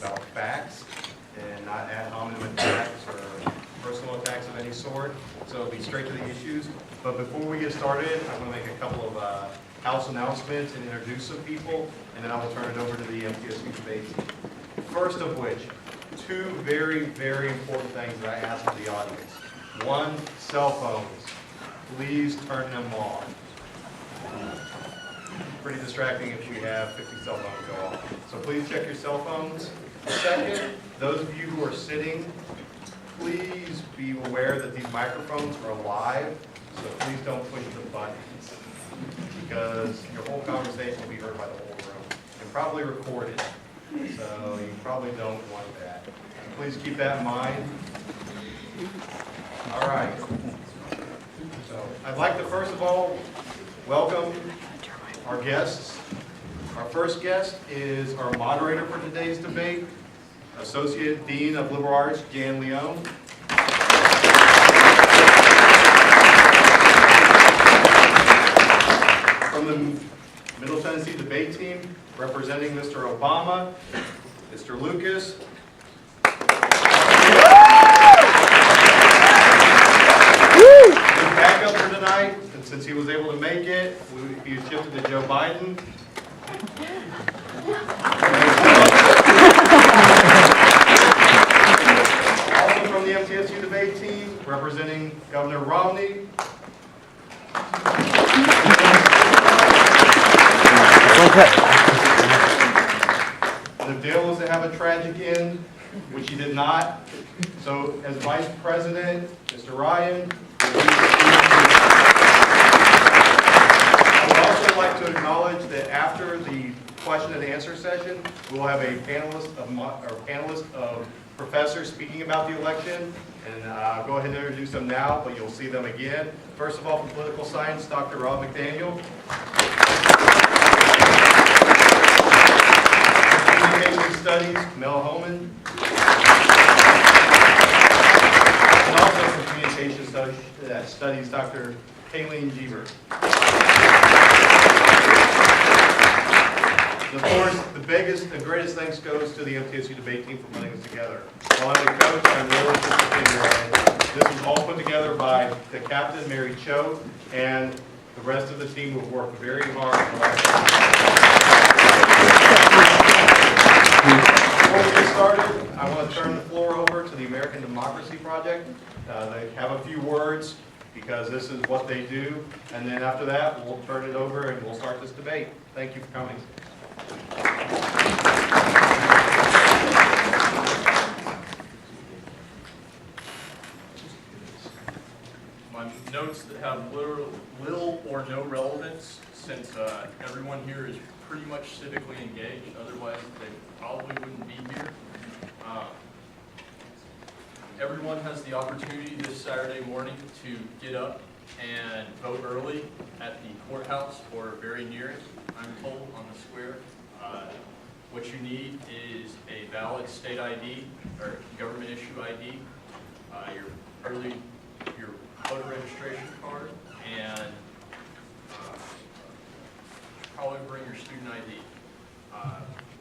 about facts and not ad hominem attacks or personal attacks of any sort. So it'll be straight to the issues. But before we get started, I'm going to make a couple of house announcements and introduce some people, and then I will turn it over to the MTSU debate team. First of which, two very, very important things that I ask of the audience. One, cell phones. Please turn them off. Pretty distracting if you have 50 cell phones go off. So please check your cell phones. Second, those of you who are sitting, please be aware that these microphones are live, so please don't push the buttons, because your whole conversation will be heard by the whole room and probably recorded. So you probably don't want that. Please keep that in mind. All right. So I'd like to first of all welcome our guests. Our first guest is our moderator for today's debate, Associate Dean of Liberal Arts, Jan Leone. From the Middle Tennessee debate team, representing Mr. Obama, Mr. Lucas. His backup for tonight, and since he was able to make it, he was shifted to Joe Biden. Also from the MTSU debate team, representing Governor Romney. The deal was to have a tragic end, which he did not. So, as Vice President, Mr. Ryan, I would also like to acknowledge that after the question and answer session, we will have a panelist of professors speaking about the election. And I'll go ahead and introduce them now, but you'll see them again. First of all, from political science, Dr. Rob McDaniel. Communication studies, Mel Homan. And also from communication studies, Dr. Kayleen Jeeber. Of course, the greatest thanks goes to the MTSU debate team for putting this together. While I'm the coach, I'm really just a figure. This was all put together by the captain, Mary Cho, and the rest of the team who have worked very hard. Before we get started, I want to turn the floor over to the American Democracy Project. They have a few words because this is what they do. And then after that, we'll turn it over and we'll start this debate. Thank you for coming. My notes that have little or no relevance, since everyone here is pretty much civically engaged, otherwise they probably wouldn't be here. Everyone has the opportunity this Saturday morning to get up and vote early at the courthouse or very near it, I'm told, on the square. What you need is a valid state ID or government issue ID, your voter registration card, and probably bring your student ID.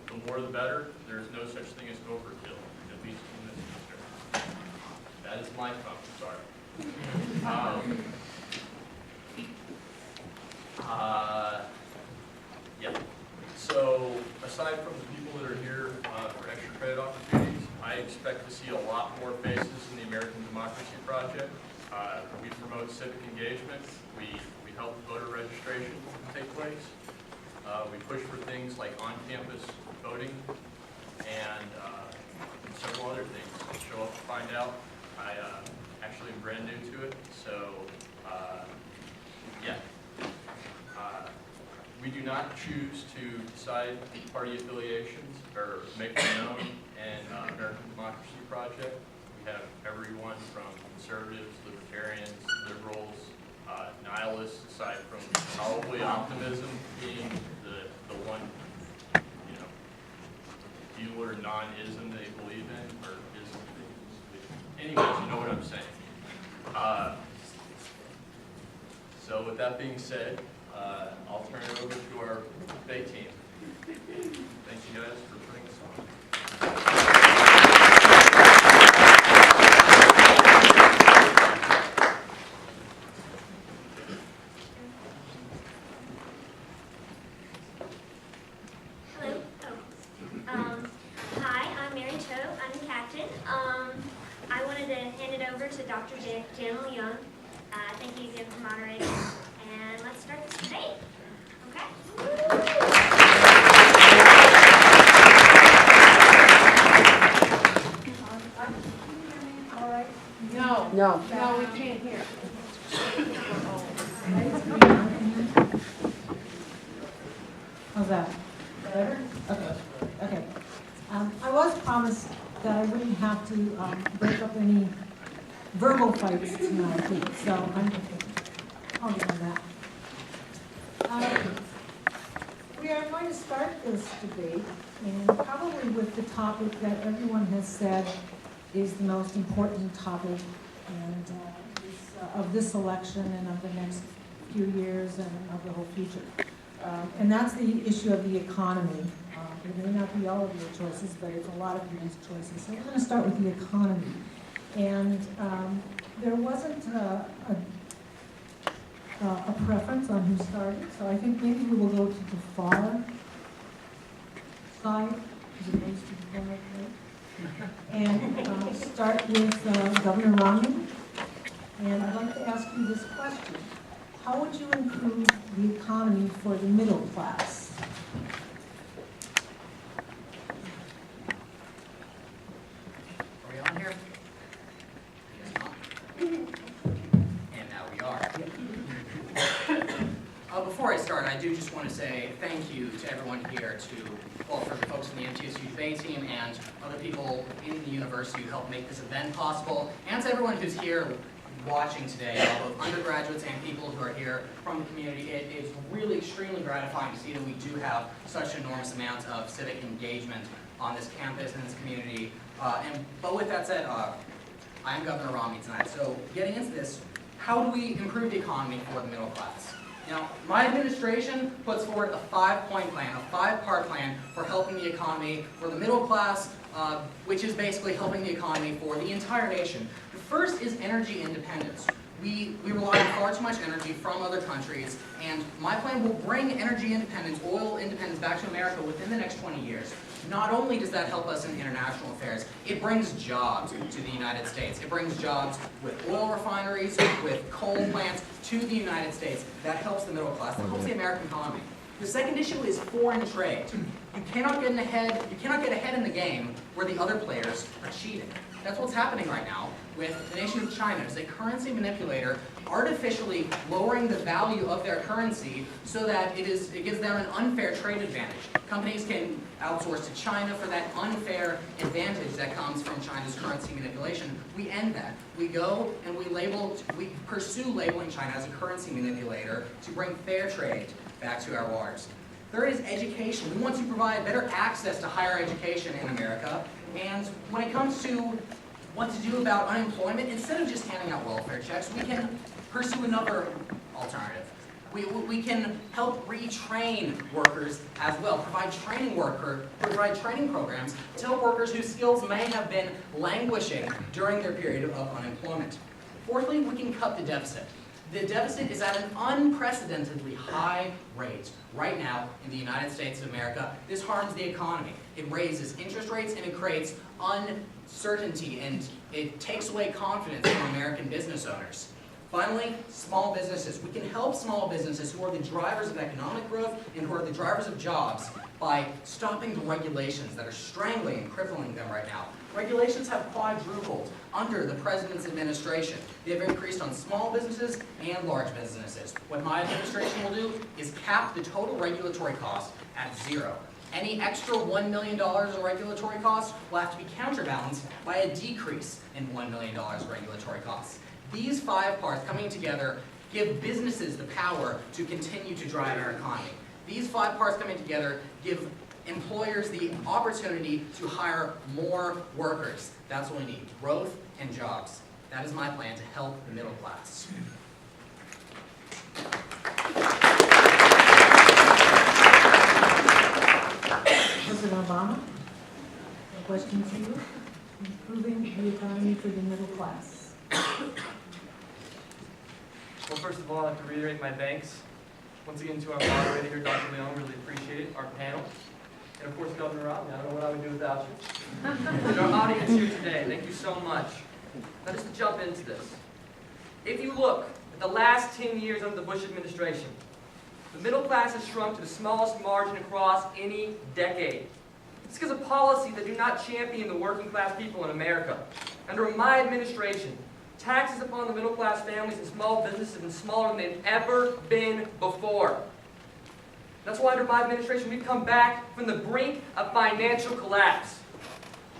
The more the better. There's no such thing as overkill, at least in this district. That is my phone, sorry. Yeah. So, aside from the people that are here for extra credit opportunities, I expect to see a lot more faces in the American Democracy Project. We promote civic engagement. We help voter registration take place. We push for things like on-campus voting and several other things. Show up to find out. I actually am brand new to it, so yeah. We do not choose to decide party affiliations or make them known in American Democracy Project. We have everyone from conservatives, libertarians, liberals, nihilists, aside from probably optimism being the one, deal or non-ism they believe in, or ism they believe in. Anyways, you know what I'm saying. So with that being said, I'll turn it over to our debate team. Thank you guys for putting this on. I wanted to hand it over to Dr. Daniel Young. Thank you again for moderating. And let's start this debate. Okay? All right. No. No. No, we can't hear. How's that? Better? Okay. Okay. I was promised that I wouldn't have to break up any verbal fights tonight, so I'm counting on that. We are going to start this debate, and probably with the topic that everyone has said is the most important topic and of this election and of the next few years and of the whole future. And that's the issue of the economy. It may not be all of your choices, but it's a lot of your choices. So we're going to start with the economy. And there wasn't a preference on who started, so I think maybe we will go to the far side, as opposed to the far right. And start with Governor Romney. And I'd like to ask you this question. How would you improve the economy for the middle class? Are we on here? Yes, not. And now we are. Before I start, I do just want to say thank you to everyone here, well, for the folks in the MTSU debate team and other people in the university who helped make this event possible, and to everyone who's here watching today, both undergraduates and people who are here from the community. It is really extremely gratifying to see that we do have such an enormous amount of civic engagement on this campus and this community. But with that said, I am Governor Romney tonight. So getting into this, how do we improve the economy for the middle class? Now, my administration puts forward a 5-point plan, a 5-part plan for helping the economy for the middle class, which is basically helping the economy for the entire nation. The first is energy independence. We rely on far too much energy from other countries, and my plan will bring energy independence, oil independence back to America within the next 20 years. Not only does that help us in international affairs, it brings jobs to the United States. It brings jobs with oil refineries, with coal plants to the United States. That helps the middle class. That helps the American economy. The second issue is foreign trade. You cannot get ahead in the game where the other players are cheating. That's what's happening right now with the nation of China as a currency manipulator, artificially lowering the value of their currency so that it gives them an unfair trade advantage. Companies can outsource to China for that unfair advantage that comes from China's currency manipulation. We end that. We go and we pursue labeling China as a currency manipulator to bring fair trade back to our waters. Third is education. We want to provide better access to higher education in America. And when it comes to what to do about unemployment, instead of just handing out welfare checks, we can pursue another alternative. We can help retrain workers as well, provide training programs to help workers whose skills may have been languishing during their period of unemployment. Fourthly, we can cut the deficit. The deficit is at an unprecedentedly high rate right now in the United States of America. This harms the economy. It raises interest rates and it creates uncertainty and it takes away confidence from American business owners. Finally, small businesses. We can help small businesses who are the drivers of economic growth and who are the drivers of jobs by stopping the regulations that are strangling and crippling them right now. Regulations have quadrupled under the President's administration. They have increased on small businesses and large businesses. What my administration will do is cap the total regulatory cost at 0. Any extra $1 million in regulatory costs will have to be counterbalanced by a decrease in $1 million in regulatory costs. These 5 parts coming together give businesses the power to continue to drive our economy. These 5 parts coming together give employers the opportunity to hire more workers. That's what we need, growth and jobs. That is my plan to help the middle class. President Obama, a question to you. Improving the economy for the middle class. Well, first of all, I'd like to reiterate my thanks once again to our moderator here, Dr. Leon. Really appreciate it, our panel. and of course Governor Romney. I don't know what I would do without you. And our audience here today, thank you so much. Now just to jump into this. If you look at the last 10 years under the Bush administration, the middle class has shrunk to the smallest margin across any decade. It's because of policies that do not champion the working class people in America. Under my administration, taxes upon the middle class families and small businesses have been smaller than they've ever been before. That's why under my administration we've come back from the brink of financial collapse.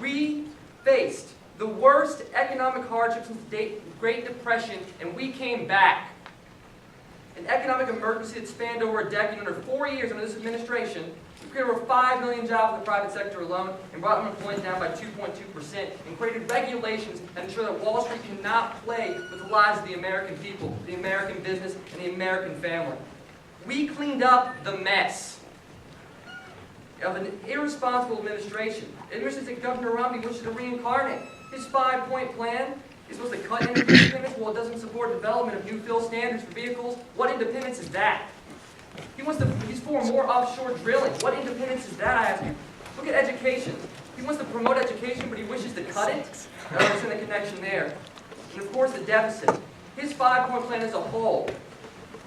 We faced the worst economic hardship since the Great Depression, and we came back. An economic emergency that spanned over a decade. Under 4 years under this administration, we created over 5 million jobs in the private sector alone and brought unemployment down by 2.2% and created regulations that ensure that Wall Street cannot play with the lives of the American people, the American business, and the American family. We cleaned up the mess of an irresponsible administration. An administration that Governor Romney wishes to reincarnate. His 5-point plan is supposed to cut energy independence. Well, it doesn't support development of new fuel standards for vehicles. What independence is that? He's for more offshore drilling. What independence is that, I ask you? Look at education. He wants to promote education, but he wishes to cut it. I don't understand the connection there. And of course, the deficit. His 5-point plan as a whole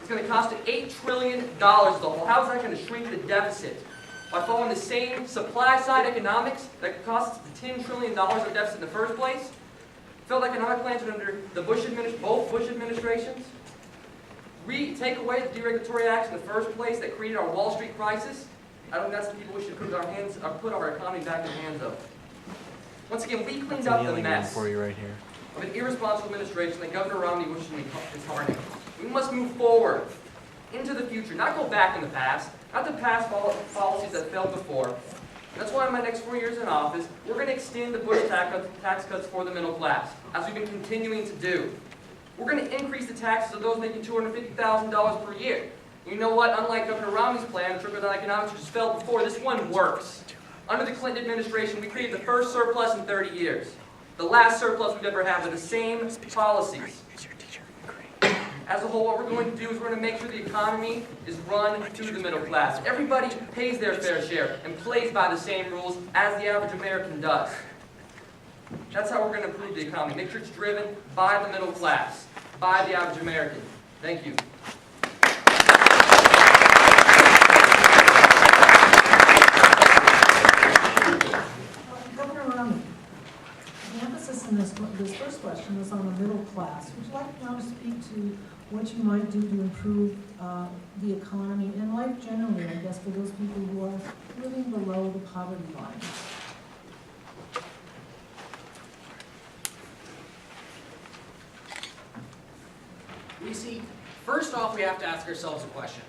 is going to cost $8 trillion as a whole. How is that going to shrink the deficit? By following the same supply-side economics that costs the $10 trillion of deficit in the first place? Failed economic plans under the both Bush administrations. Take away the deregulatory acts in the first place that created our Wall Street crisis. I don't think that's the people we should put our economy back in the hands of. Once again, we cleaned up the mess of an irresponsible administration that Governor Romney wishes to incarnate. We must move forward into the future, not go back in the past, not the past policies that failed before. And that's why in my next 4 years in office, we're going to extend the Bush tax cuts for the middle class, as we've been continuing to do. We're going to increase the taxes of those making $250,000 per year. You know what? Unlike Governor Romney's plan, trickle-down economics, which has failed before, this one works. Under the Clinton administration, we created the first surplus in 30 years. The last surplus we've ever had with the same policies. As a whole, what we're going to do is we're going to make sure the economy is run to the middle class. Everybody pays their fair share and plays by the same rules as the average American does. That's how we're going to improve the economy. Make sure it's driven by the middle class, by the average American. Thank you. Governor Romney, the emphasis in this first question was on the middle class. Would you like now to speak to what you might do to improve the economy and life generally, I guess, for those people who are living below the poverty line? We see, first off, we have to ask ourselves a question.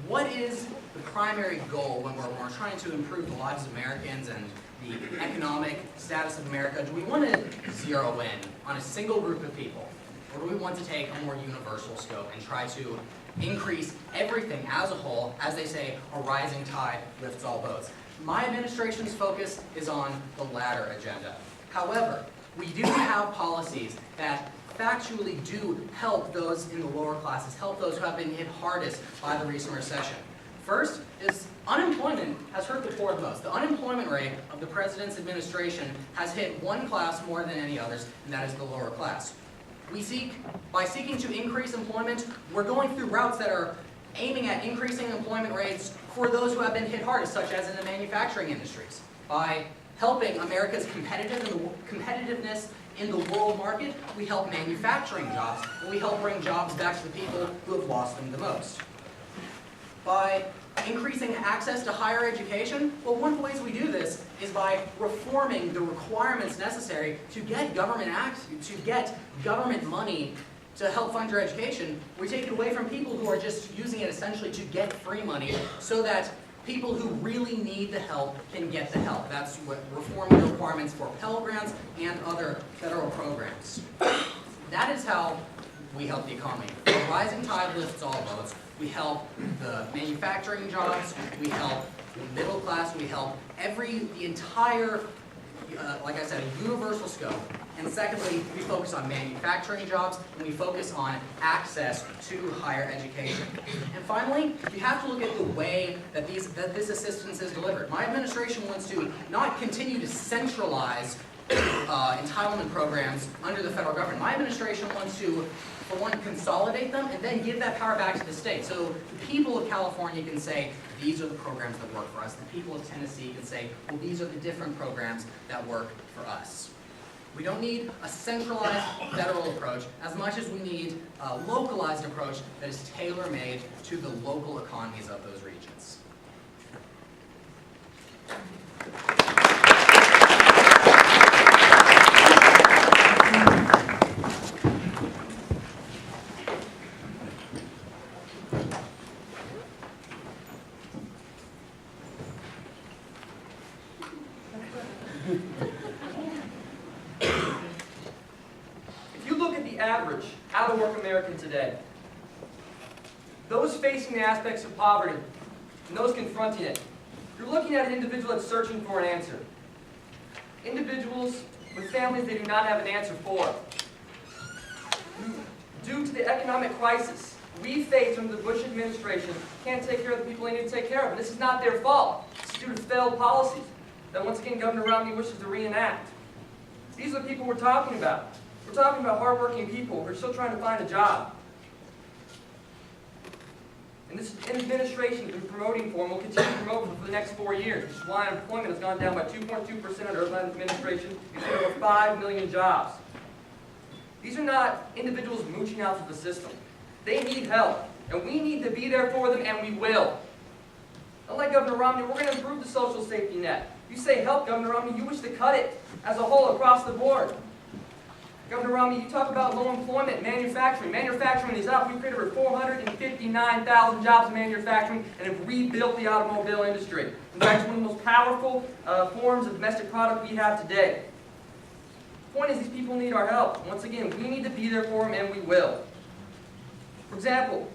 What is the primary goal when we're trying to improve the lives of Americans and the economic status of America? Do we want to zero in on a single group of people? Or do we want to take a more universal scope and try to increase everything as a whole? As they say, a rising tide lifts all boats. My administration's focus is on the latter agenda. However, we do have policies that factually do help those in the lower classes, help those who have been hit hardest by the recent recession. First is unemployment has hurt the poor the most. The unemployment rate of the president's administration has hit one class more than any others, and that is the lower class. By seeking to increase employment, we're going through routes that are aiming at increasing employment rates for those who have been hit hardest, such as in the manufacturing industries. By helping America's competitiveness in the world market, we help manufacturing jobs, and we help bring jobs back to the people who have lost them the most. By increasing access to higher education, well, one of the ways we do this is by reforming the requirements necessary to get government money to help fund your education. We take it away from people who are just using it essentially to get free money so that people who really need the help can get the help. That's what reforming the requirements for Pell Grants and other federal programs. That is how we help the economy. A rising tide lifts all boats. We help the manufacturing jobs, we help the middle class, we help the entire like I said, a universal scope. And secondly, we focus on manufacturing jobs, and we focus on access to higher education. And finally, you have to look at the way that this assistance is delivered. My administration wants to not continue to centralize entitlement programs under the federal government. My administration wants to, for one, consolidate them and then give that power back to the state. So the people of California can say, these are the programs that work for us. The people of Tennessee can say, well, these are the different programs that work for us. We don't need a centralized federal approach as much as we need a localized approach that is tailor-made to the local economies of those regions. Average out-of-work American today, those facing the aspects of poverty and those confronting it, you're looking at an individual that's searching for an answer. Individuals with families they do not have an answer for. Due to the economic crisis we face under the Bush administration, can't take care of the people they need to take care of. And this is not their fault. It's due to failed policies that, once again, Governor Romney wishes to reenact. These are the people we're talking about. We're talking about hardworking people who are still trying to find a job. And this administration has been promoting for and will continue to promote for the next 4 years, which is why unemployment has gone down by 2.2% under the administration, including over 5 million jobs. These are not individuals mooching out of the system. They need help, and we need to be there for them, and we will. Unlike Governor Romney, we're going to improve the social safety net. You say help, Governor Romney, you wish to cut it as a whole across the board. Governor Romney, you talk about low employment, manufacturing. Manufacturing is up. We've created over 459,000 jobs in manufacturing and have rebuilt the automobile industry. In fact, it's one of the most powerful forms of domestic product we have today. The point is, these people need our help. Once again, we need to be there for them, and we will. For example,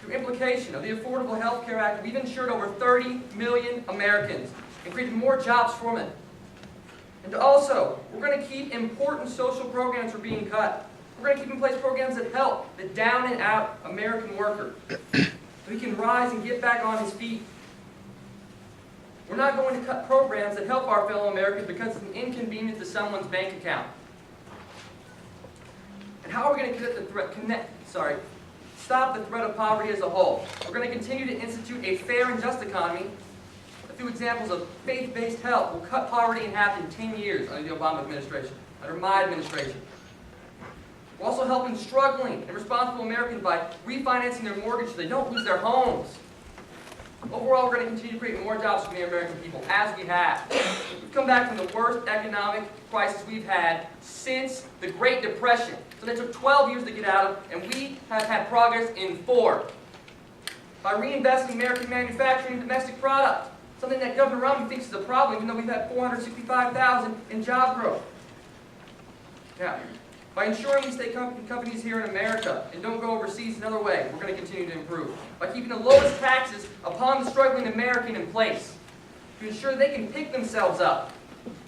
through implication of the Affordable Health Care Act, we've insured over 30 million Americans and created more jobs from it. And also, we're going to keep important social programs from being cut. We're going to keep in place programs that help the down and out American worker, so he can rise and get back on his feet. We're not going to cut programs that help our fellow Americans because it's an inconvenience to someone's bank account. And how are we going to stop the threat of poverty as a whole? We're going to continue to institute a fair and just economy. A few examples of faith-based help will cut poverty in half in 10 years under the Obama administration, under my administration. We're also helping struggling and responsible Americans by refinancing their mortgage so they don't lose their homes. Overall, we're going to continue to create more jobs for the American people, as we have. We've come back from the worst economic crisis we've had since the Great Depression. So that took 12 years to get out of, and we have had progress in 4. By reinvesting American manufacturing and domestic product, something that Governor Romney thinks is a problem, even though we've had 465,000 in job growth. Now, by ensuring we stay companies here in America and don't go overseas another way, we're going to continue to improve. By keeping the lowest taxes upon the struggling American in place, to ensure they can pick themselves up,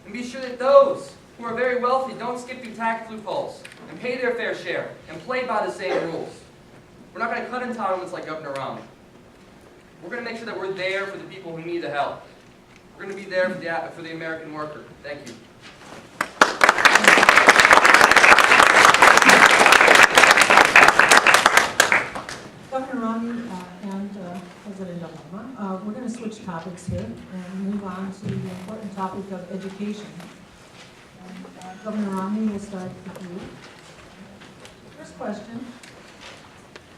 and be sure that those who are very wealthy don't skip through tax loopholes and pay their fair share and play by the same rules. We're not going to cut entitlements like Governor Romney. We're going to make sure that we're there for the people who need the help. We're going to be there for the American worker. Thank you. Governor Romney and President Obama, we're going to switch topics here and move on to the important topic of education. And, Governor Romney, we'll start with you. First question,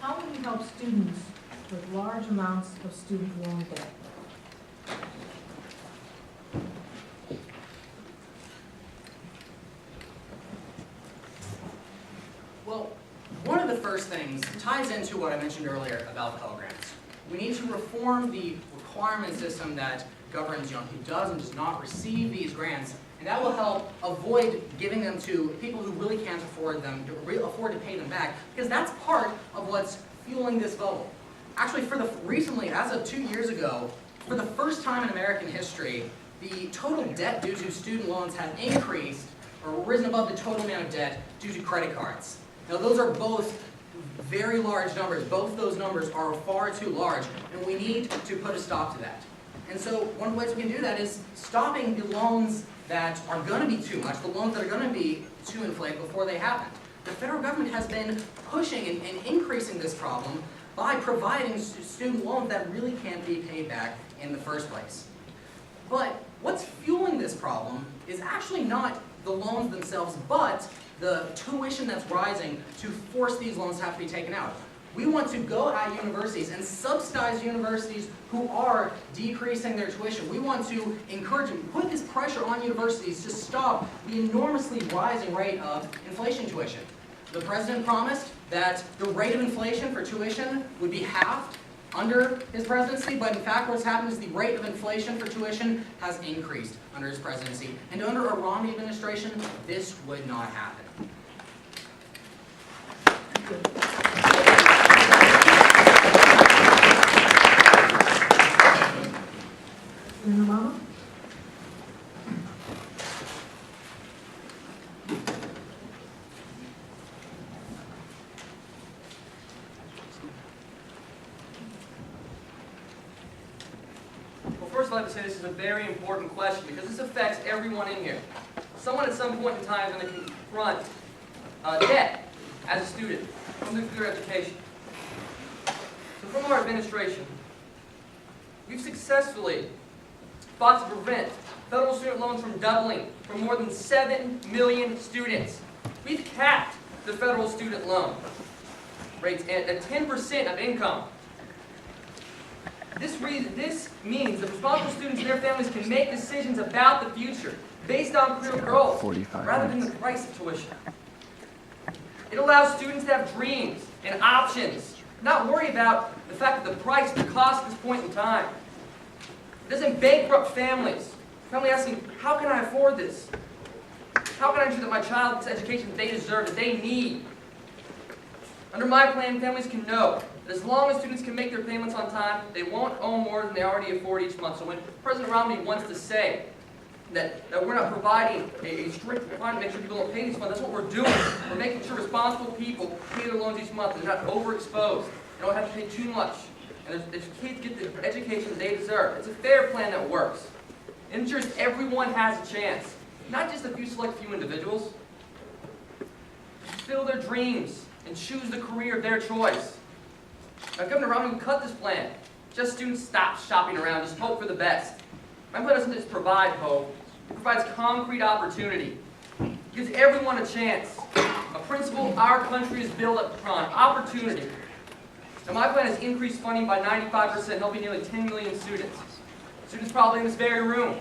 how will you help students with large amounts of student loan debt? Well, one of the first things ties into what I mentioned earlier about Pell Grants. We need to reform the requirement system that governs who does and does not receive these grants, and that will help avoid giving them to people who really can't afford to pay them back, because that's part of what's fueling this bubble. Actually, recently, as of 2 years ago, for the first time in American history, the total debt due to student loans has increased or risen above the total amount of debt due to credit cards. Now those are both very large numbers. Both those numbers are far too large, and we need to put a stop to that. And so one of the ways we can do that is stopping the loans that are going to be too much, the loans that are going to be too inflated before they happen. The federal government has been pushing and increasing this problem by providing student loans that really can't be paid back in the first place. But what's fueling this problem is actually not the loans themselves, but the tuition that's rising to force these loans to have to be taken out. We want to go at universities and subsidize universities who are decreasing their tuition. We want to encourage and put this pressure on universities to stop the enormously rising rate of inflation tuition. The president promised that the rate of inflation for tuition would be halved under his presidency, but in fact what's happened is the rate of inflation for tuition has increased under his presidency. And under a Romney administration, this would not happen. Senator Mama? Well, first I'd like to say this is a very important question because this affects everyone in here. Someone at some point in time is going to confront debt as a student from their education. So from our administration, we've successfully fought to prevent federal student loans from doubling for more than 7 million students. We've capped the federal student loan rates at 10% of income. This means that responsible students and their families can make decisions about the future based on career growth rather than the price of tuition. It allows students to have dreams and options, not worry about the fact that the price, the cost at this point in time. It doesn't bankrupt families. Family asking, how can I afford this? How can I ensure that my child gets the education that they deserve, that they need? Under my plan, families can know that as long as students can make their payments on time, they won't owe more than they already afford each month. So when President Romney wants to say that we're not providing a strict plan to make sure people don't pay these funds, that's what we're doing. We're making sure responsible people pay their loans each month. They're not overexposed. They don't have to pay too much. And their kids get the education they deserve. It's a fair plan that works. It ensures everyone has a chance, not just a few select few individuals. Fulfill their dreams and choose the career of their choice. Now, Governor Romney would cut this plan. Just students stop shopping around, just hope for the best. My plan doesn't just provide hope, it provides concrete opportunity. It gives everyone a chance. A principle our country is built upon, opportunity. Now, my plan has increased funding by 95%, helping nearly 10 million students. Students probably in this very room.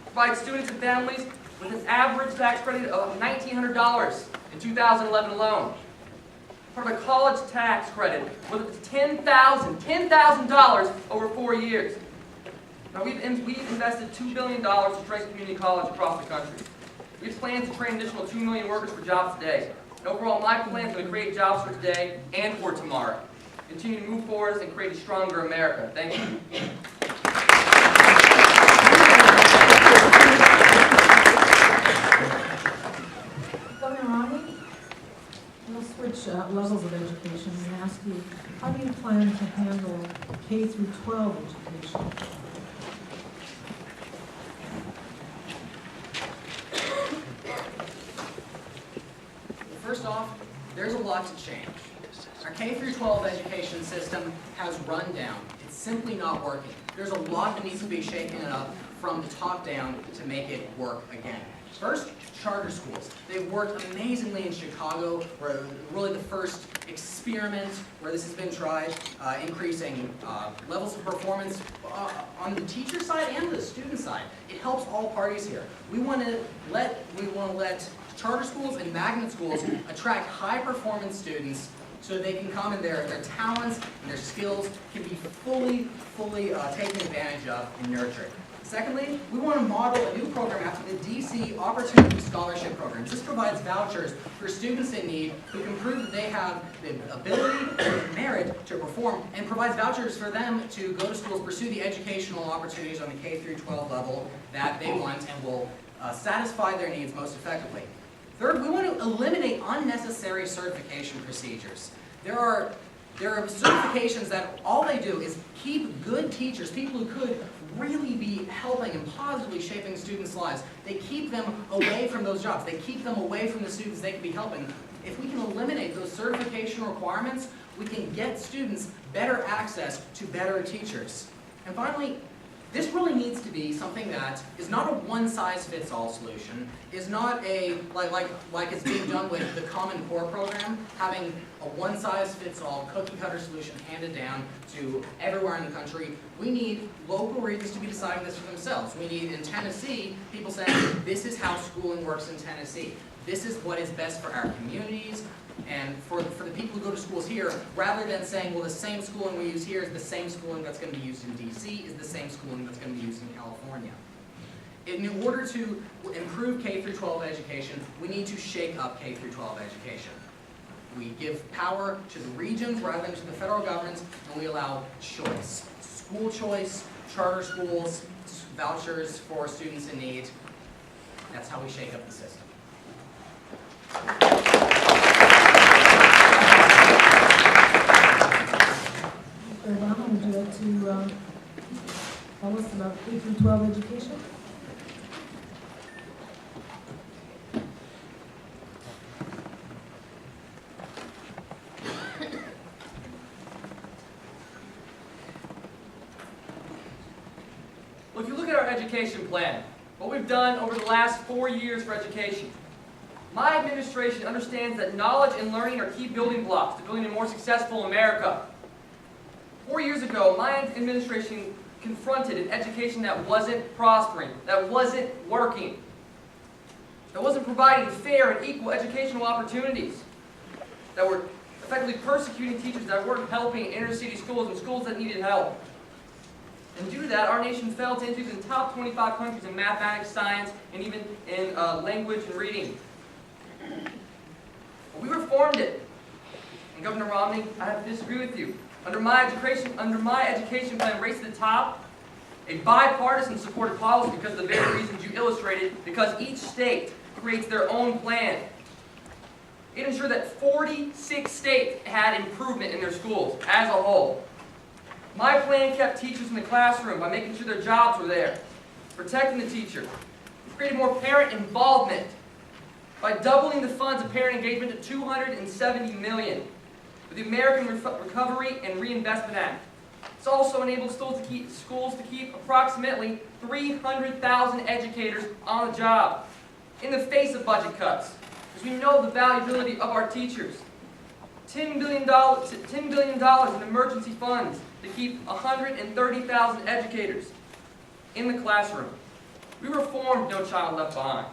Provide students and families with an average tax credit of $1,900 in 2011 alone. Part of a college tax credit with $10,000 over 4 years. Now we've invested $2 billion to strengthen community college across the country. We have plans to train an additional 2 million workers for jobs today. And overall, my plan is going to create jobs for today and for tomorrow. Continue to move forward and create a stronger America. Thank you. Governor Romney, we'll switch levels of education and ask you, how do you plan to handle K through 12 education? First off, there's a lot to change. Our K-12 education system has run down. It's simply not working. There's a lot that needs to be shaken up from the top down to make it work again. First, charter schools. They've worked amazingly in Chicago, where really the first experiment where this has been tried, increasing levels of performance on the teacher side and the student side. It helps all parties here. We want to let charter schools and magnet schools attract high-performance students so they can come and their talents and their skills can be fully taken advantage of and nurtured. Secondly, we want to model a new program after the DC Opportunity Scholarship Programs. This provides vouchers for students in need who can prove that they have the ability or merit to perform, and provides vouchers for them to go to schools, pursue the educational opportunities on the K through 12 level that they want and will satisfy their needs most effectively. Third, we want to eliminate unnecessary certification procedures. There are certifications that all they do is keep good teachers, people who could really be helping and positively shaping students' lives. They keep them away from those jobs. They keep them away from the students they could be helping. If we can eliminate those certification requirements, we can get students better access to better teachers. And finally, this really needs to be something that is not a one-size-fits-all solution, is not a, like it's being done with the Common Core program, having a one-size-fits-all cookie-cutter solution handed down to everywhere in the country. We need local regions to be deciding this for themselves. We need, in Tennessee, people saying, this is how schooling works in Tennessee. This is what is best for our communities and for the people who go to schools here, rather than saying, well, the same schooling we use here is the same schooling that's going to be used in DC, is the same schooling that's going to be used in California. In order to improve K through 12 education, we need to shake up K through 12 education. We give power to the regions rather than to the federal government, and we allow choice. School choice, charter schools, vouchers for students in need. That's how we shake up the system. Obama, would you like to tell us about K through 12 education? Well, if you look at our education plan, what we've done over the last 4 years for education, my administration understands that knowledge and learning are key building blocks to building a more successful America. 4 years ago, my administration confronted an education that wasn't prospering, that wasn't working, that wasn't providing fair and equal educational opportunities, that were effectively persecuting teachers that weren't helping inner city schools and schools that needed help. And due to that, our nation fell into the top 25 countries in mathematics, science, and even in language and reading. We reformed it. And Governor Romney, I have to disagree with you. Under my education plan, Race to the Top, a bipartisan supported policy because of the very reasons you illustrated, because each state creates their own plan. It ensured that 46 states had improvement in their schools as a whole. My plan kept teachers in the classroom by making sure their jobs were there, protecting the teacher. It created more parent involvement by doubling the funds of parent engagement to $270 million with the American Recovery and Reinvestment Act. It's also enabled schools to keep approximately 300,000 educators on the job in the face of budget cuts, because we know the valuability of our teachers. $10 billion in emergency funds to keep 130,000 educators in the classroom. We reformed No Child Left Behind.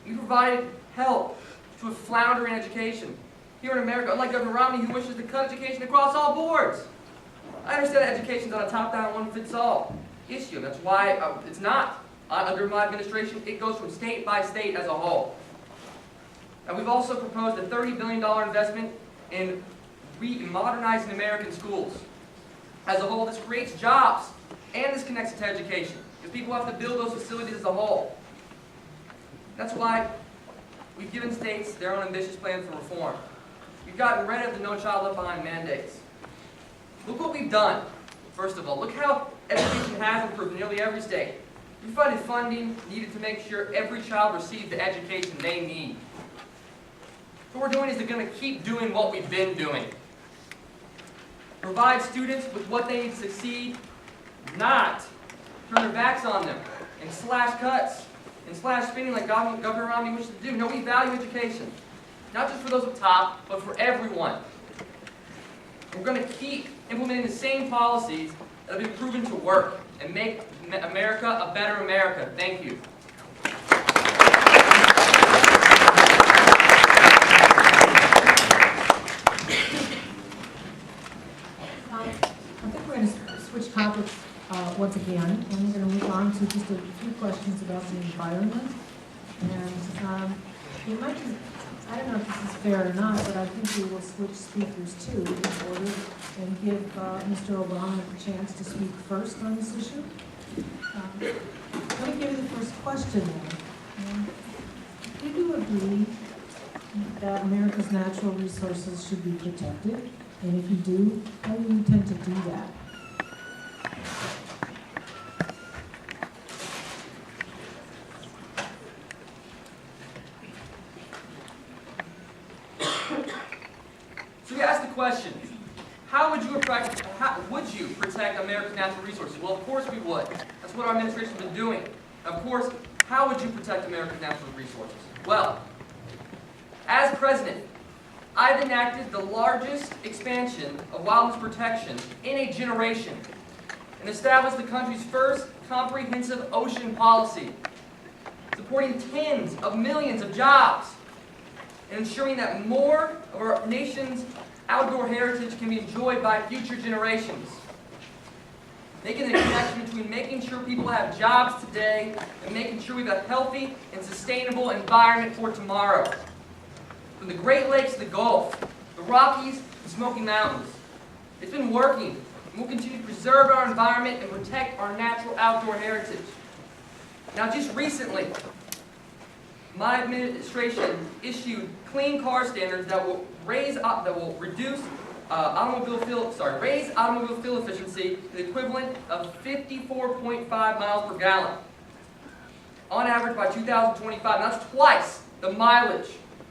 We provided help to a floundering education here in America, unlike Governor Romney, who wishes to cut education across all boards. I understand that education is not a top-down, one-fits-all issue. That's why it's not. Under my administration, it goes from state by state as a whole. And we've also proposed a $30 billion investment in modernizing American schools. As a whole, this creates jobs, and this connects it to education, because people have to build those facilities as a whole. That's why we've given states their own ambitious plan for reform. We've gotten rid of the No Child Left Behind mandates. Look what we've done. First of all, look how education has improved in nearly every state. We provided funding needed to make sure every child receives the education they need. What we're doing is they're going to keep doing what we've been doing. Provide students with what they need to succeed, not turn their backs on them and slash cuts and slash spending like Governor Romney wishes to do. No, we value education. Not just for those up top, but for everyone. We're going to keep implementing the same policies that have been proven to work and make America a better America. Thank you. I think we're going to switch topics once again, and we're going to move on to just a few questions about the environment. And it might be, I don't know if this is fair or not, but I think we will switch speakers too in order and give Mr. Obama a chance to speak first on this issue. Let me give you the first question then. Do you agree that America's natural resources should be protected? And if you do, how do you intend to do that? So you asked the question, would you protect America's natural resources? Well, of course we would. That's what our administration has been doing. Of course, how would you protect America's natural resources? Well, as president, I've enacted the largest expansion of wildlife protection in a generation and established the country's first comprehensive ocean policy, supporting tens of millions of jobs and ensuring that more of our nation's outdoor heritage can be enjoyed by future generations. Making the connection between making sure people have jobs today and making sure we have a healthy and sustainable environment for tomorrow. From the Great Lakes to the Gulf, the Rockies, and Smoky Mountains. It's been working, and we'll continue to preserve our environment and protect our natural outdoor heritage. Now, just recently, my administration issued clean car standards that will raise automobile fuel efficiency to the equivalent of 54.5 miles per gallon on average by 2025. And that's twice the mileage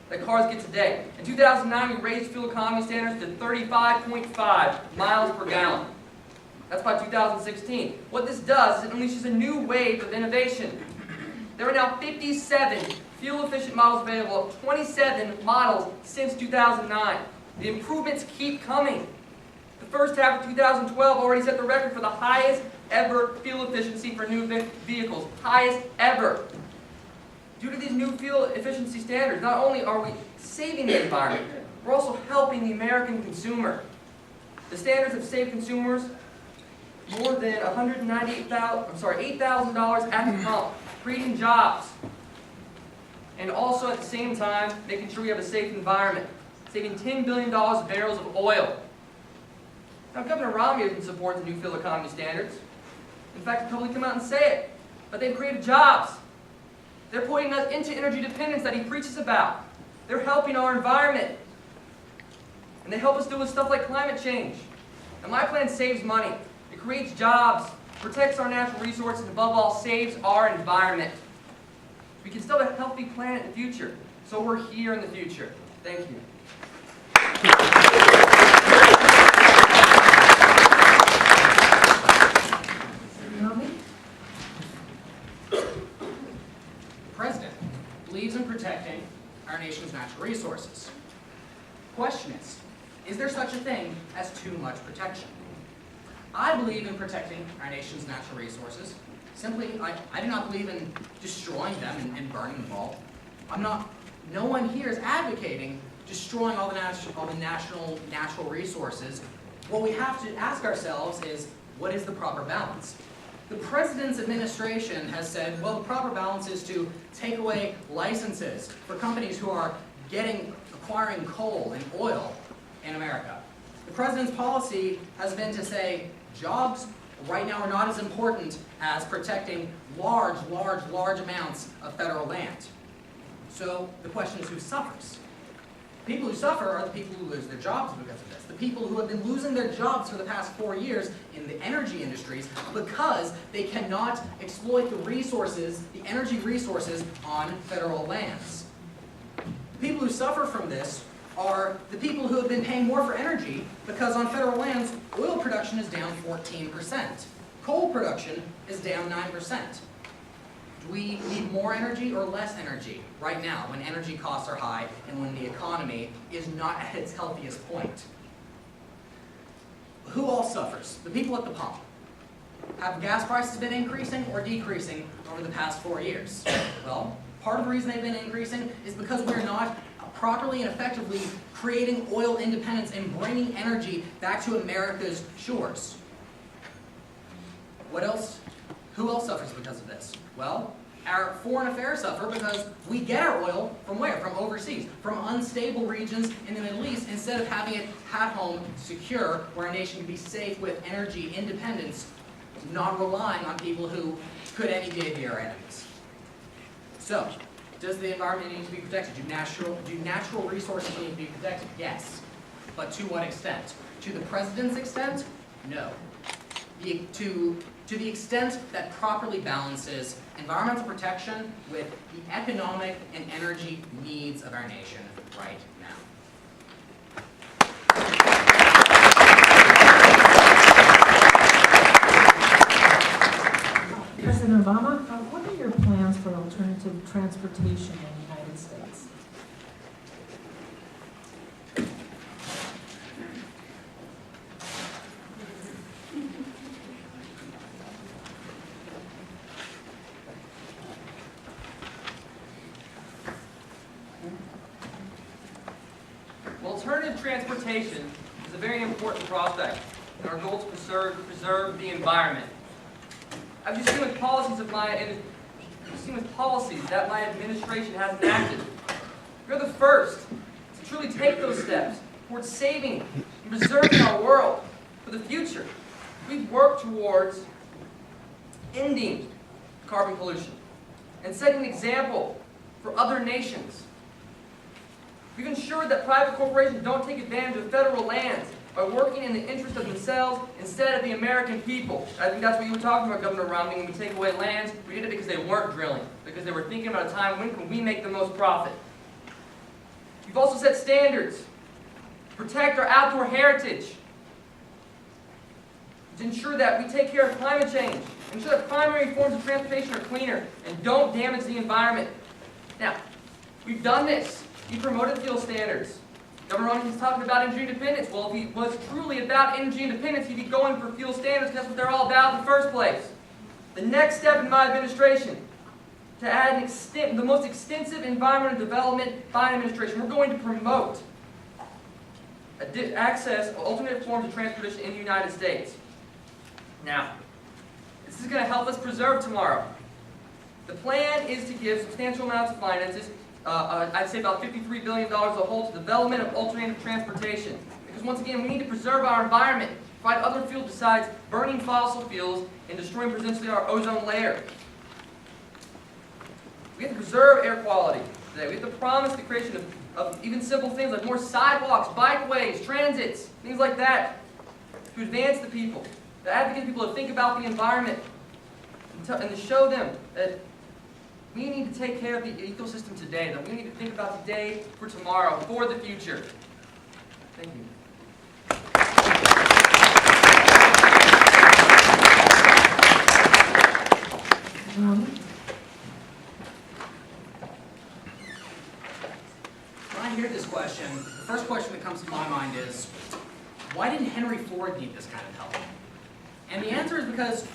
that cars get today. In 2009, we raised fuel economy standards to 35.5 miles per gallon. That's by 2016. What this does is it unleashes a new wave of innovation. There are now 57 fuel-efficient models available, 27 models since 2009. The improvements keep coming. The first half of 2012 already set the record for the highest ever fuel efficiency for new vehicles. Highest ever. Due to these new fuel efficiency standards, not only are we saving the environment, we're also helping the American consumer. The standards have saved consumers more than $8,000 at the pump, creating jobs, and also at the same time making sure we have a safe environment, saving $10 billion of barrels of oil. Now, Governor Romney doesn't support the new fuel economy standards. In fact, he'll probably come out and say it. But they've created jobs. They're putting us into energy dependence that he preaches about. They're helping our environment. And they help us deal with stuff like climate change. And my plan saves money. It creates jobs, protects our natural resources, and above all, saves our environment. We can still have a healthy planet in the future. So we're here in the future. Thank you. The President believes in protecting our nation's natural resources. Question is there such a thing as too much protection? I believe in protecting our nation's natural resources. Simply, I do not believe in destroying them and burning them all. No one here is advocating destroying all the natural resources. What we have to ask ourselves is, what is the proper balance? The President's administration has said, well, the proper balance is to take away licenses for companies who are acquiring coal and oil in America. The President's policy has been to say jobs right now are not as important as protecting large amounts of federal land. So the question is, who suffers? The people who suffer are the people who lose their jobs because of this. The people who have been losing their jobs for the past 4 years in the energy industries because they cannot exploit the resources, the energy resources on federal lands. The people who suffer from this are the people who have been paying more for energy because on federal lands, oil production is down 14%. Coal production is down 9%. Do we need more energy or less energy right now when energy costs are high and when the economy is not at its healthiest point? Who all suffers? The people at the pump. Have gas prices been increasing or decreasing over the past 4 years? Well, part of the reason they've been increasing is because we're not properly and effectively creating oil independence and bringing energy back to America's shores. What else Who else suffers because of this? Well, our foreign affairs suffer because we get our oil from where? From overseas, from unstable regions in the Middle East, instead of having it at home, secure, where a nation can be safe with energy independence, not relying on people who could any day be our enemies. So, does the environment need to be protected? Do natural resources need to be protected? Yes. But to what extent? To the president's extent? No. To the extent that properly balances environmental protection with the economic and energy needs of our nation right now. President Obama, what are your plans for alternative transportation in the United States? Well, alternative transportation is a very important prospect in our goal to preserve the environment. I've just seen with policies that my administration has enacted. We're the first to truly take those steps towards saving and preserving our world for the future. We've worked towards ending carbon pollution and setting an example for other nations. We've ensured that private corporations don't take advantage of federal lands by working in the interest of themselves instead of the American people. I think that's what you were talking about, Governor Romney, when we take away lands. We did it because they weren't drilling, because they were thinking about a time when can we make the most profit. We've also set standards to protect our outdoor heritage, to ensure that we take care of climate change, ensure that primary forms of transportation are cleaner and don't damage the environment. Now, we've done this. We promoted fuel standards. Governor Romney is talking about energy independence. Well, if he was truly about energy independence, he'd be going for fuel standards, because that's what they're all about in the first place. The next step in my administration, to add the most extensive environmental development by an administration, we're going to promote access to alternate forms of transportation in the United States. Now, this is going to help us preserve tomorrow. The plan is to give substantial amounts of finances, I'd say about $53 billion as a whole, to development of alternative transportation. Because once again, we need to preserve our environment, provide other fuels besides burning fossil fuels and destroying potentially our ozone layer. We have to preserve air quality today. We have to promise the creation of even simple things like more sidewalks, bikeways, transits, things like that, to advance the people, to advocate people to think about the environment, and to show them that we need to take care of the ecosystem today, that we need to think about today for tomorrow, for the future. Thank you. When I hear this question, the first question that comes to my mind is, why didn't Henry Ford need this kind of help? And the answer is because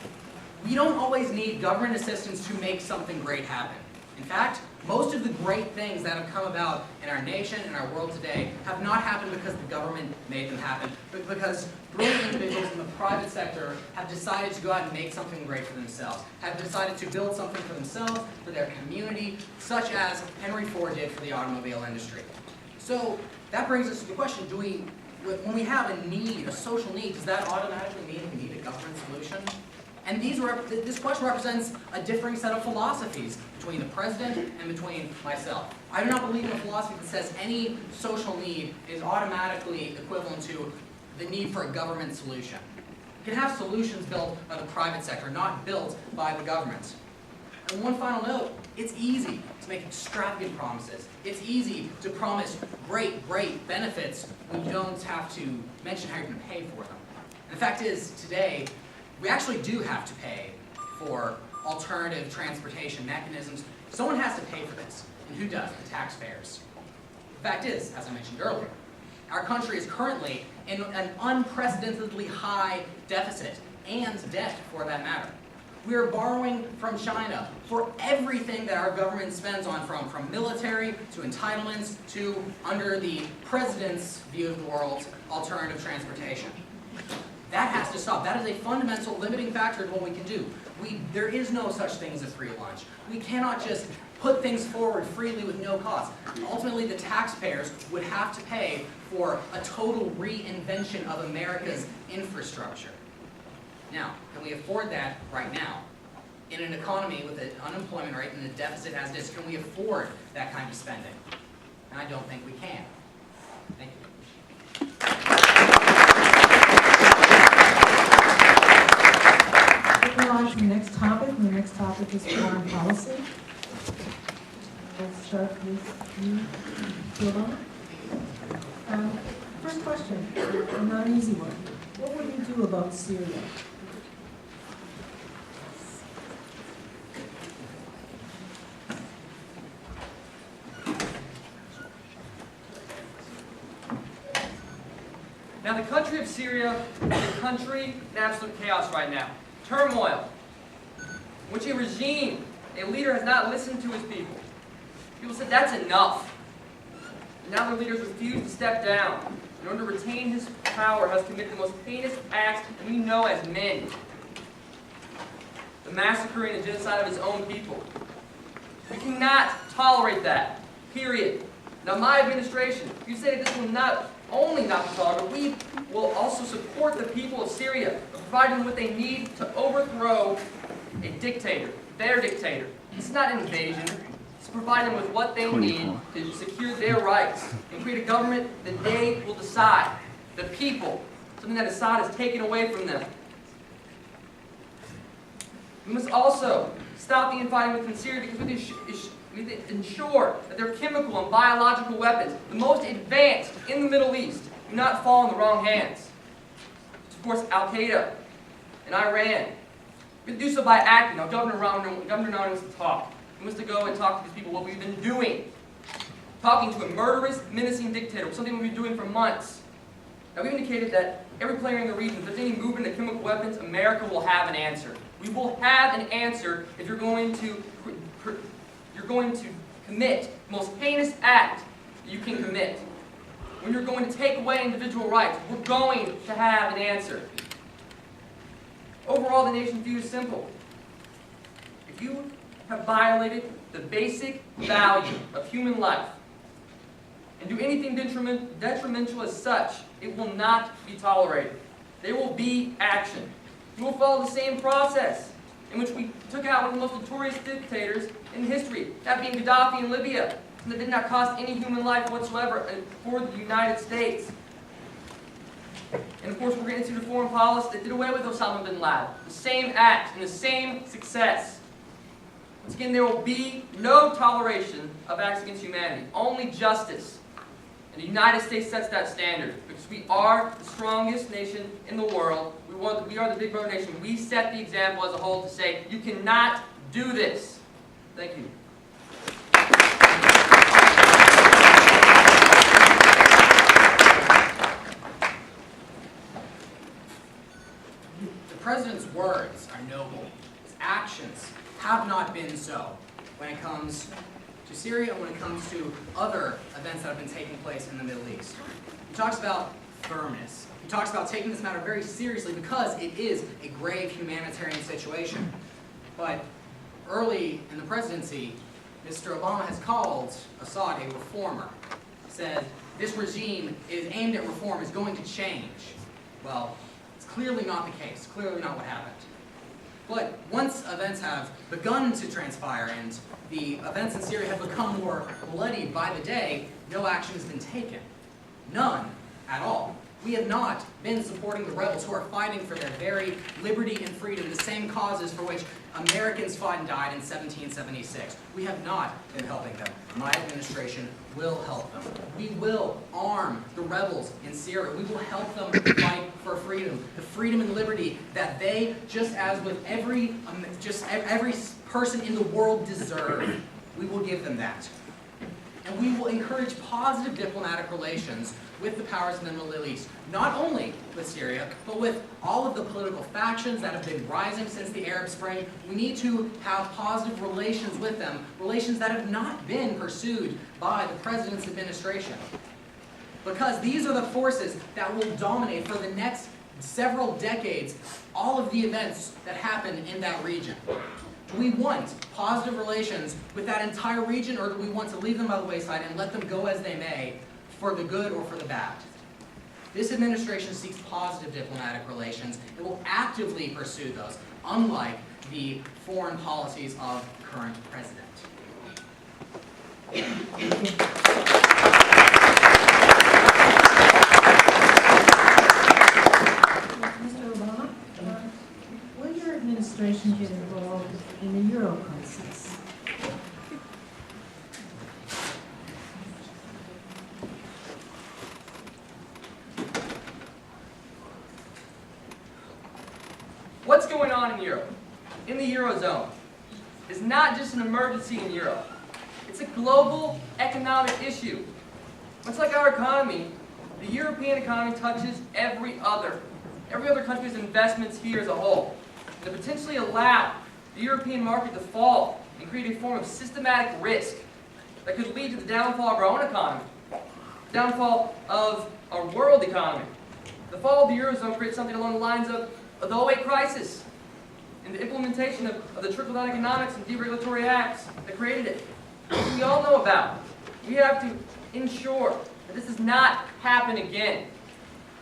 we don't always need government assistance to make something great happen. In fact, most of the great things that have come about in our nation and our world today have not happened because the government made them happen, but because brilliant individuals in the private sector have decided to go out and make something great for themselves, have decided to build something for themselves, for their community, such as Henry Ford did for the automobile industry. So that brings us to the question, when we have a need, a social need, does that automatically mean we need a government solution? And this question represents a differing set of philosophies between the president and between myself. I do not believe in a philosophy that says any social need is automatically equivalent to the need for a government solution. You can have solutions built by the private sector, not built by the government. And one final note, it's easy to make extravagant promises. It's easy to promise great benefits when you don't have to mention how you're going to pay for them. And the fact is, today, we actually do have to pay for alternative transportation mechanisms. Someone has to pay for this. And who does? The taxpayers. The fact is, as I mentioned earlier, our country is currently in an unprecedentedly high deficit, and debt for that matter. We are borrowing from China for everything that our government spends on, from military to entitlements to, under the president's view of the world, alternative transportation. That has to stop. That is a fundamental limiting factor to what we can do. There is no such thing as a free lunch. We cannot just put things forward freely with no cost. Ultimately, the taxpayers would have to pay for a total reinvention of America's infrastructure. Now, can we afford that right now? In an economy with an unemployment rate and a deficit as this, can we afford that kind of spending? And I don't think we can. Thank you. Moving on to the next topic, and the next topic is foreign policy. Let's start with you, Giovanna. First question, a not easy one. What would you do about Syria? Now, the country of Syria is a country in absolute chaos right now. Turmoil, which a regime, a leader has not listened to his people. People said, that's enough. And now their leaders refuse to step down. In order to retain his power, has committed the most heinous acts that we know as men. The massacring and genocide of his own people. We cannot tolerate that. Period. Now, my administration, you say this will not only not be tolerated, we will also support the people of Syria, providing them what they need to overthrow a dictator, their dictator. It's not an invasion. It's to provide them with what they need to secure their rights and create a government that they will decide. The people, something that Assad has taken away from them. We must also stop the infighting within Syria because we ensure that their chemical and biological weapons, the most advanced in the Middle East, do not fall in the wrong hands. It's, of course, Al-Qaeda and Iran. We can do so by acting. Now, Governor Nowin wants to talk. He wants to go and talk to these people, what we've been doing. Talking to a murderous, menacing dictator, something we've been doing for months. Now, we've indicated that every player in the region, if there's any movement of chemical weapons, America will have an answer. We will have an answer if you're going to commit the most heinous act you can commit. When you're going to take away individual rights, we're going to have an answer. Overall, the nation's view is simple. If you have violated the basic value of human life and do anything detrimental as such, it will not be tolerated. There will be action. You will follow the same process in which we took out one of the most notorious dictators in history, that being Gaddafi in Libya, and that did not cost any human life whatsoever for the United States. And of course, we're going to institute a foreign policy that did away with Osama bin Laden. The same act and the same success. Once again, there will be no toleration of acts against humanity, only justice. And the United States sets that standard because we are the strongest nation in the world. We are the big brother nation. We set the example as a whole to say, you cannot do this. Thank you. The President's words are noble. His actions have not been so when it comes to Syria and when it comes to other events that have been taking place in the Middle East. He talks about firmness. He talks about taking this matter very seriously because it is a grave humanitarian situation. But early in the presidency, Mr. Obama has called Assad a reformer. He said, this regime is aimed at reform, is going to change. Well, it's clearly not the case, clearly not what happened. But once events have begun to transpire and the events in Syria have become more bloodied by the day, no action has been taken. None at all. We have not been supporting the rebels who are fighting for their very liberty and freedom, the same causes for which Americans fought and died in 1776. We have not been helping them. My administration will help them. We will arm the rebels in Syria. We will help them fight for freedom, the freedom and liberty that they, just as with every person in the world, deserve. We will give them that. And we will encourage positive diplomatic relations with the powers in the Middle East, not only with Syria, but with all of the political factions that have been rising since the Arab Spring. We need to have positive relations with them, relations that have not been pursued by the President's administration. Because these are the forces that will dominate for the next several decades, all of the events that happen in that region. Do we want positive relations with that entire region, or do we want to leave them by the wayside and let them go as they may, for the good or for the bad? This administration seeks positive diplomatic relations. It will actively pursue those, unlike the foreign policies of the current president. Mr. Obama, will your administration get involved in the Euro crisis? What's going on in Europe, in the Eurozone, is not just an emergency in Europe. It's a global economic issue. Much like our economy, the European economy touches every other country's investments here as a whole. And to potentially allow the European market to fall and create a form of systematic risk that could lead to the downfall of our own economy, downfall of our world economy. The fall of the Eurozone creates something along the lines of the 2008 crisis and the implementation of the trickle-down economics and deregulatory acts that created it. We all know about. We have to ensure that this does not happen again.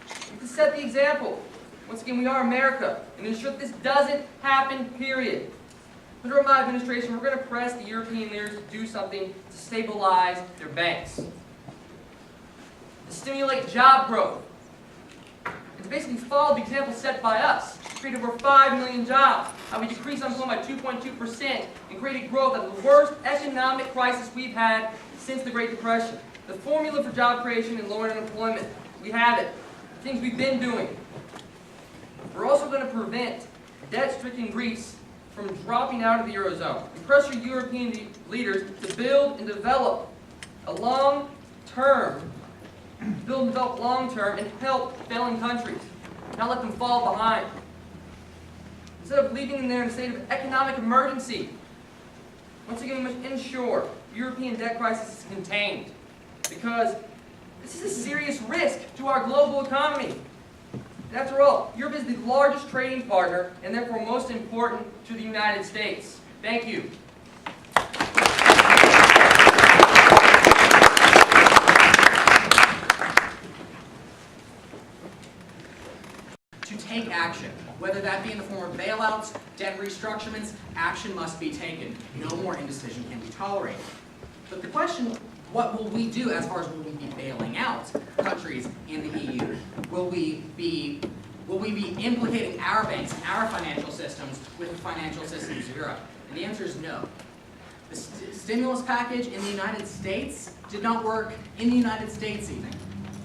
We have to set the example. Once again, we are America, and ensure that this doesn't happen, period. Under my administration, we're going to press the European leaders to do something to stabilize their banks, to stimulate job growth, and to basically follow the example set by us. Create over 5 million jobs, how we decreased unemployment by 2.2% and created growth at the worst economic crisis we've had since the Great Depression. The formula for job creation and lowering unemployment, we have it. Things we've been doing. We're also going to prevent debt-stricken Greece from dropping out of the Eurozone and pressure European leaders to build and develop long-term and help failing countries, not let them fall behind. Instead of leaving them there in a state of economic emergency, once again, we must ensure European debt crisis is contained, because this is a serious risk to our global economy. And after all, Europe is the largest trading partner and therefore most important to the United States. Thank you. To take action, whether that be in the form of bailouts, debt restructurements, action must be taken. No more indecision can be tolerated. But the question, what will we do as far as will we be bailing out countries in the EU? Will we be implicating our banks and our financial systems with the financial systems of Europe? And the answer is no. The stimulus package in the United States did not work in the United States even.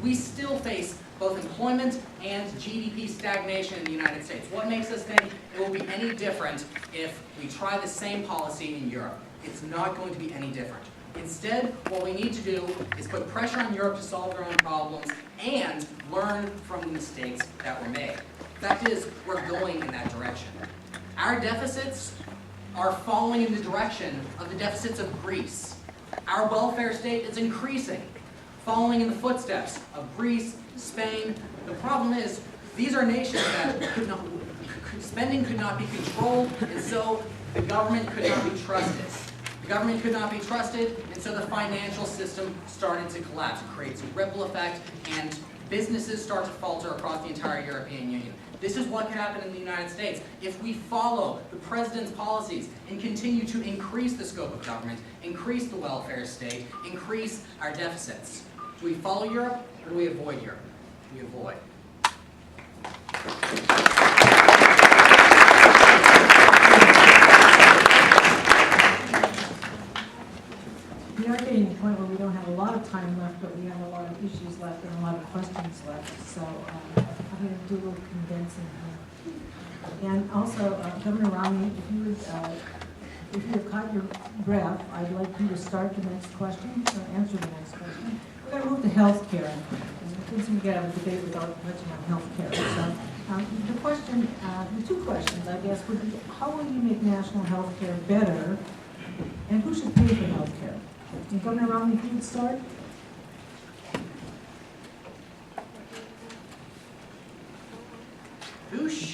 We still face both employment and GDP stagnation in the United States. What makes us think it will be any different if we try the same policy in Europe? It's not going to be any different. Instead, what we need to do is put pressure on Europe to solve their own problems and learn from the mistakes that were made. The fact is, we're going in that direction. Our deficits are following in the direction of the deficits of Greece. Our welfare state is increasing, following in the footsteps of Greece, Spain. The problem is, these are nations that spending could not be controlled, and so the government could not be trusted. The government could not be trusted, and so the financial system started to collapse. It creates a ripple effect, and businesses start to falter across the entire European Union. This is what can happen in the United States if we follow the president's policies and continue to increase the scope of government, increase the welfare state, increase our deficits. Do we follow Europe, or do we avoid Europe? We avoid. We are getting to the point where we don't have a lot of time left, but we have a lot of issues left and a lot of questions left. So I'm going to do a little condensing here. And also, Governor Romney, if you have caught your breath, I'd like you to start the next question, or answer the next question. We're going to move to health care. We couldn't get out of a debate without touching on health care. So the two questions, I guess, would be, how will you make national health care better, and who should pay for health care? And Governor Romney, if you would start.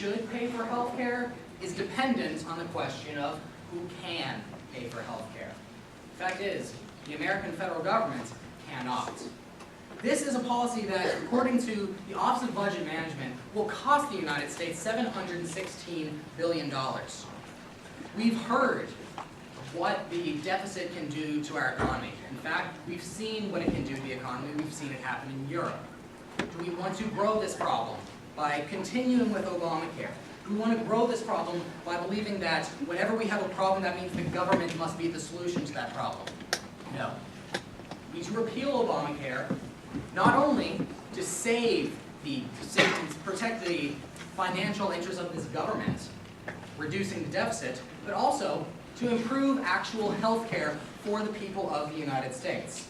should pay for health care is dependent on the question of who can pay for health care. The fact is, the American federal government cannot. This is a policy that, according to the Office of Budget Management, will cost the United States $716 billion. We've heard what the deficit can do to our economy. In fact, we've seen what it can do to the economy. We've seen it happen in Europe. Do we want to grow this problem by continuing with Obamacare? Do we want to grow this problem by believing that whenever we have a problem, that means the government must be the solution to that problem? No. We need to repeal Obamacare, not only to protect the financial interests of this government, reducing the deficit, but also to improve actual health care for the people of the United States.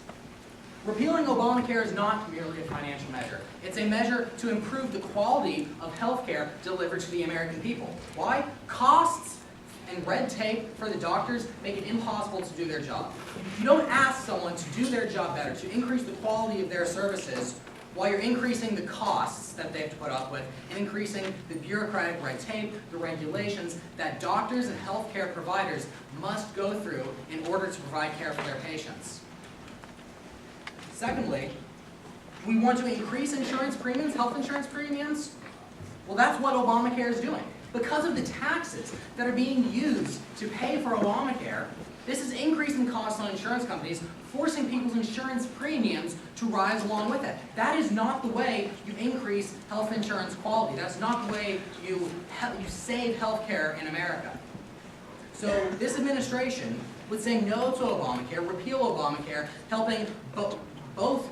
Repealing Obamacare is not merely a financial measure. It's a measure to improve the quality of health care delivered to the American people. Why? Costs and red tape for the doctors make it impossible to do their job. You don't ask someone to do their job better, to increase the quality of their services, while you're increasing the costs that they have to put up with and increasing the bureaucratic red tape, the regulations that doctors and healthcare providers must go through in order to provide care for their patients. Secondly, we want to increase insurance premiums, health insurance premiums. Well, that's what Obamacare is doing. Because of the taxes that are being used to pay for Obamacare, this is increasing costs on insurance companies, forcing people's insurance premiums to rise along with it. That is not the way you increase health insurance quality. That's not the way you save health care in America. So this administration would say no to Obamacare, repeal Obamacare, helping both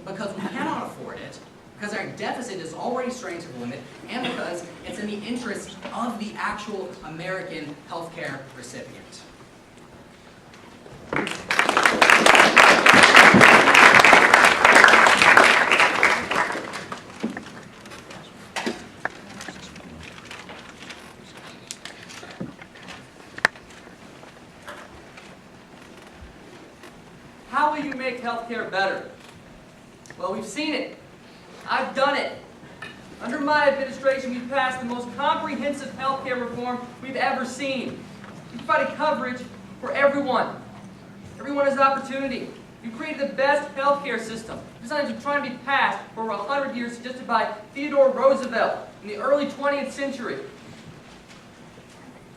because we cannot afford it, because our deficit is already strained to the limit, and because it's in the interest of the actual American healthcare recipient. How will you make healthcare better? Well, we've seen it. I've done it. Under my administration, we've passed the most comprehensive healthcare reform we've ever seen. We've provided coverage for everyone. Everyone has opportunity. We've created the best healthcare system, designed to try and be passed for over 100 years, suggested by Theodore Roosevelt in the early 20th century.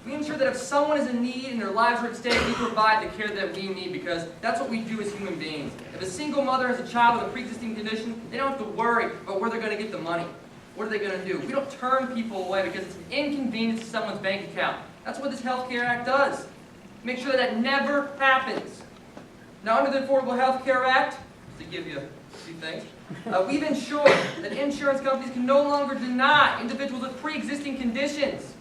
We ensure that if someone is in need and their lives are at stake, we provide the care that we need, because that's what we do as human beings. If a single mother has a child with a pre-existing condition, they don't have to worry about where they're going to get the money. What are they going to do? We don't turn people away because it's an inconvenience to someone's bank account. That's what this Health Care Act does. Make sure that never happens. Now, under the Affordable Health Care Act, to give you a few things, we've ensured that insurance companies can no longer deny individuals with pre-existing conditions.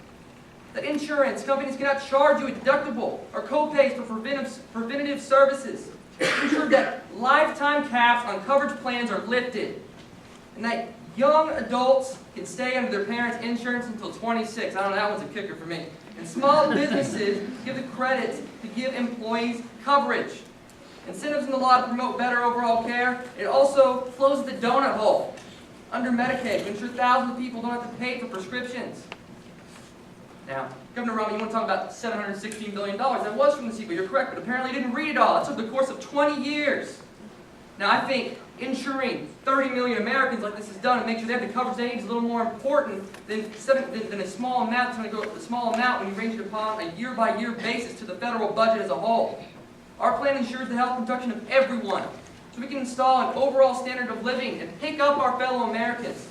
That insurance companies cannot charge you a deductible or co-pays for preventative services. Ensure that lifetime caps on coverage plans are lifted. And that young adults can stay under their parents' insurance until 26. I don't know, that one's a kicker for me. And small businesses give the credit to give employees coverage. Incentives in the law to promote better overall care. It also closes the donut hole under Medicaid to ensure thousands of people don't have to pay for prescriptions. Now, Governor Romney, you want to talk about $716 billion. That was from the CBO, you're correct, but apparently you didn't read it all. That's over the course of 20 years. Now, I think insuring 30 million Americans like this is done and make sure they have the coverage they need is a little more important than a small amount. It's going to go a small amount when you range it upon a year-by-year basis to the federal budget as a whole. Our plan ensures the health and protection of everyone, so we can install an overall standard of living and pick up our fellow Americans.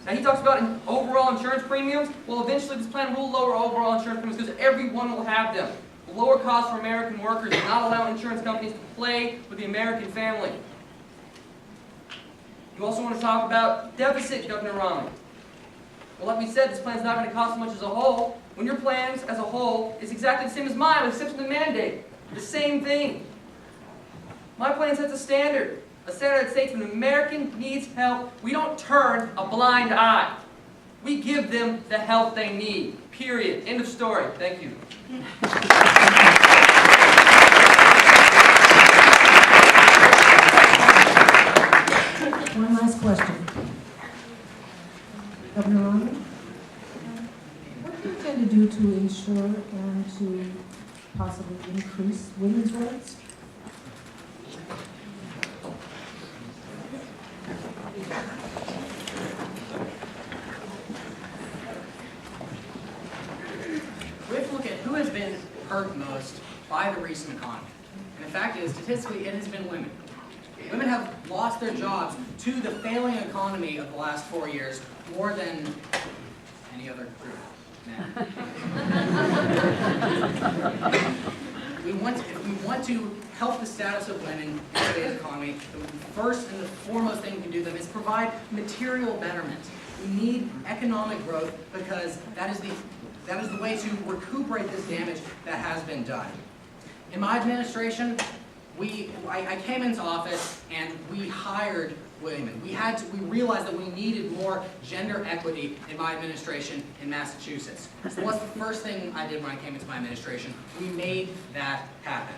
Now, he talks about overall insurance premiums. Well, eventually this plan will lower overall insurance premiums because everyone will have them. Lower costs for American workers and not allow insurance companies to play with the American family. You also want to talk about deficit, Governor Romney. Well, like we said, this plan is not going to cost as much as a whole, when your plans as a whole is exactly the same as mine, with the exception of the mandate. The same thing. My plan sets a standard that states when an American needs help, we don't turn a blind eye. We give them the help they need. Period. End of story. Thank you. One last question. Governor Romney? ensure and to possibly increase women's rights? We have to look at who has been hurt most by the recent economy. And the fact is, statistically, it has been women. Women have lost their jobs to the failing economy of the last 4 years more than any other group. If we want to help the status of women in today's economy, the first and the foremost thing we can do them is provide material betterment. We need economic growth because that is the way to recuperate this damage that has been done. In my administration, I came into office and we hired women. We realized that we needed more gender equity in my administration in Massachusetts. So what's the first thing I did when I came into my administration? We made that happen.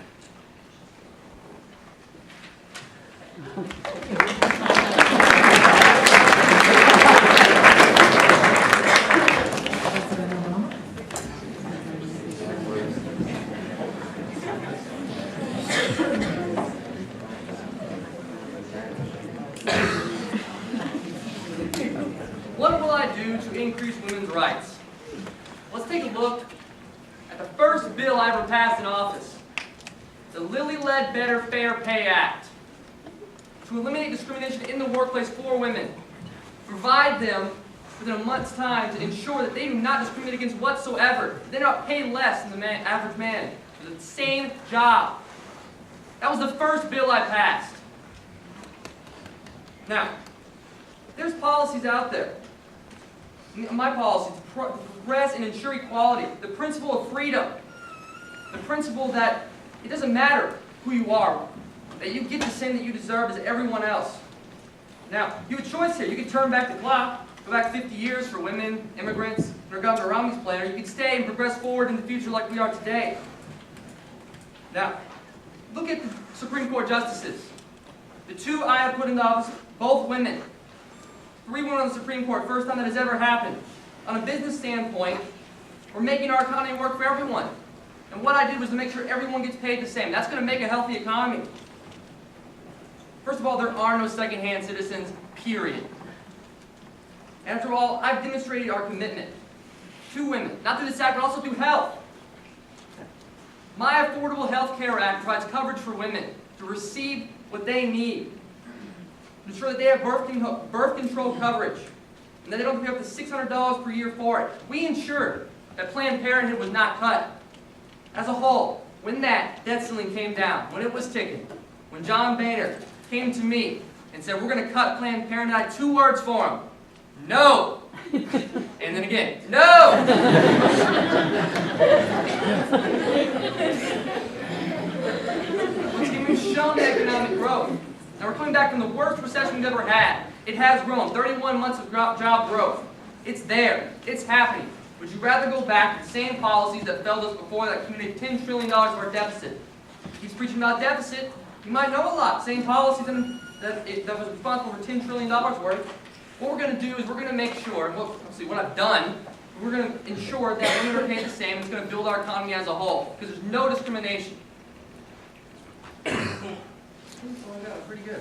President Obama? What will I do to increase women's rights? Let's take a look at the first bill I ever passed in office. The Lilly-led Better Fair Pay Act. To eliminate discrimination in the workplace for women. Provide them within a month's time to ensure that they do not discriminate against whatsoever. They're not paid less than the average man for the same job. That was the first bill I passed. Now, there's policies out there. My policy to progress and ensure equality, the principle of freedom, the principle that it doesn't matter who you are, that you get the same that you deserve as everyone else. Now, you have a choice here. You can turn back the clock, go back 50 years for women, immigrants, under Governor Romney's plan, or you can stay and progress forward in the future like we are today. Now, look at the Supreme Court justices. The two I have put into office, both women. 3 women on the Supreme Court, first time that has ever happened. On a business standpoint, we're making our economy work for everyone. And what I did was to make sure everyone gets paid the same. That's going to make a healthy economy. First of all, there are no second-hand citizens, period. After all, I've demonstrated our commitment to women, not through this act, but also through health. My Affordable Health Care Act provides coverage for women to receive what they need. To ensure that they have birth control coverage, and that they don't pay up to $600 per year for it. We ensured that Planned Parenthood was not cut. As a whole, when that debt ceiling came down, when it was ticking, when John Boehner came to me and said, we're going to cut Planned Parenthood, I had 2 words for him. No! And then again, no! We've shown the economic growth. Now we're coming back from the worst recession we've ever had. It has grown. 31 months of job growth. It's there. It's happening. Would you rather go back to the same policies that failed us before that accumulated $10 trillion of our deficit? He's preaching about deficit. You might know a lot. Same policies that was responsible for $10 trillion worth. What we're going to do is we're going to make sure, what I've done, we're going to ensure that women are paid the same. It's going to build our economy as a whole. Because there's no discrimination. Oh my God, pretty good.